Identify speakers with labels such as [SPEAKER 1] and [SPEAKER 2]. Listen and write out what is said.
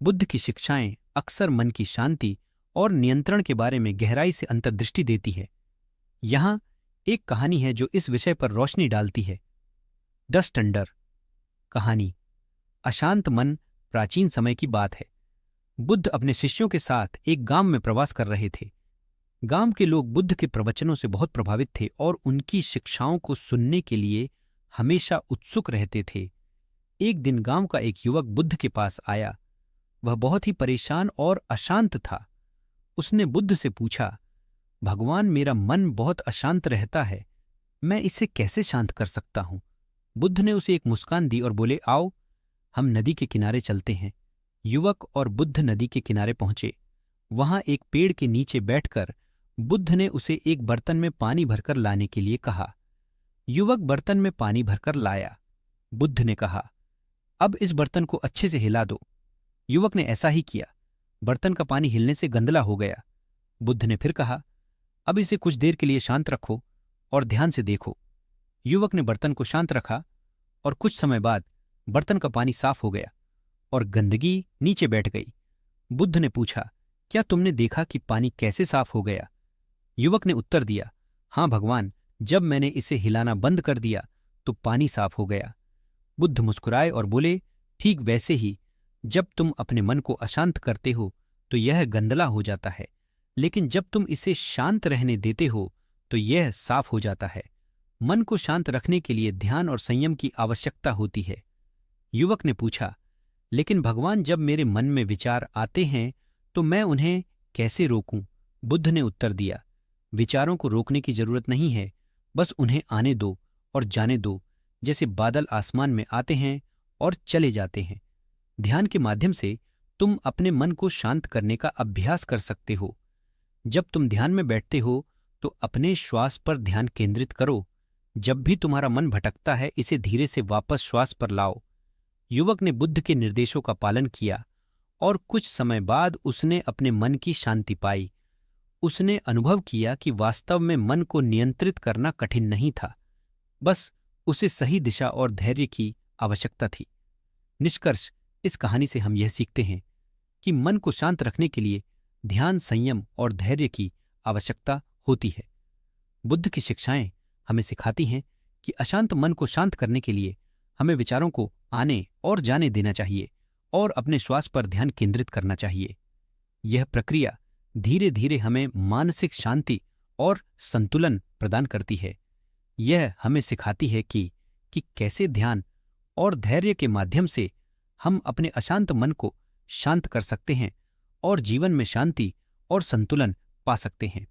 [SPEAKER 1] बुद्ध की शिक्षाएं अक्सर मन की शांति और नियंत्रण के बारे में गहराई से अंतर्दृष्टि देती है। यहाँ एक कहानी है जो इस विषय पर रोशनी डालती है। डस्ट अंडर कहानी। अशांत मन प्राचीन समय की बात है। बुद्ध अपने शिष्यों के साथ एक गांव में प्रवास कर रहे थे। गांव के लोग बुद्ध के प्रवचनों से बहुत प्रभावित थे और उनकी शिक्षाओं को सुनने के लिए हमेशा उत्सुक रहते थे। एक दिन गांव का एक युवक बुद्ध के पास आया। वह बहुत ही परेशान और अशांत था। उसने बुद्ध से पूछा, भगवान, मेरा मन बहुत अशांत रहता है, मैं इसे कैसे शांत कर सकता हूं? बुद्ध ने उसे एक मुस्कान दी और बोले, आओ हम नदी के किनारे चलते हैं। युवक और बुद्ध नदी के किनारे पहुंचे। वहां एक पेड़ के नीचे बैठकर बुद्ध ने उसे एक बर्तन में पानी भरकर लाने के लिए कहा। युवक बर्तन में पानी भरकर लाया। बुद्ध ने कहा, अब इस बर्तन को अच्छे से हिला दो। युवक ने ऐसा ही किया। बर्तन का पानी हिलने से गंदला हो गया। बुद्ध ने फिर कहा, अब इसे कुछ देर के लिए शांत रखो और ध्यान से देखो। युवक ने बर्तन को शांत रखा और कुछ समय बाद बर्तन का पानी साफ हो गया और गंदगी नीचे बैठ गई। बुद्ध ने पूछा, क्या तुमने देखा कि पानी कैसे साफ हो गया? युवक ने उत्तर दिया, हाँ भगवान, जब मैंने इसे हिलाना बंद कर दिया तो पानी साफ हो गया। बुद्ध मुस्कुराए और बोले, ठीक वैसे ही जब तुम अपने मन को अशांत करते हो तो यह गंदला हो जाता है, लेकिन जब तुम इसे शांत रहने देते हो तो यह साफ हो जाता है। मन को शांत रखने के लिए ध्यान और संयम की आवश्यकता होती है। युवक ने पूछा, लेकिन भगवान, जब मेरे मन में विचार आते हैं तो मैं उन्हें कैसे रोकूं? बुद्ध ने उत्तर दिया, विचारों को रोकने की जरूरत नहीं है, बस उन्हें आने दो और जाने दो, जैसे बादल आसमान में आते हैं और चले जाते हैं। ध्यान के माध्यम से तुम अपने मन को शांत करने का अभ्यास कर सकते हो। जब तुम ध्यान में बैठते हो तो अपने श्वास पर ध्यान केंद्रित करो। जब भी तुम्हारा मन भटकता है, इसे धीरे से वापस श्वास पर लाओ। युवक ने बुद्ध के निर्देशों का पालन किया और कुछ समय बाद उसने अपने मन की शांति पाई। उसने अनुभव किया कि वास्तव में मन को नियंत्रित करना कठिन नहीं था, बस उसे सही दिशा और धैर्य की आवश्यकता थी। निष्कर्ष, इस कहानी से हम यह सीखते हैं कि मन को शांत रखने के लिए ध्यान, संयम और धैर्य की आवश्यकता होती है। बुद्ध की शिक्षाएं हमें सिखाती हैं कि अशांत मन को शांत करने के लिए हमें विचारों को आने और जाने देना चाहिए और अपने श्वास पर ध्यान केंद्रित करना चाहिए। यह प्रक्रिया धीरे धीरे हमें मानसिक शांति और संतुलन प्रदान करती है। यह हमें सिखाती है कि कैसे ध्यान और धैर्य के माध्यम से हम अपने अशांत मन को शांत कर सकते हैं और जीवन में शांति और संतुलन पा सकते हैं।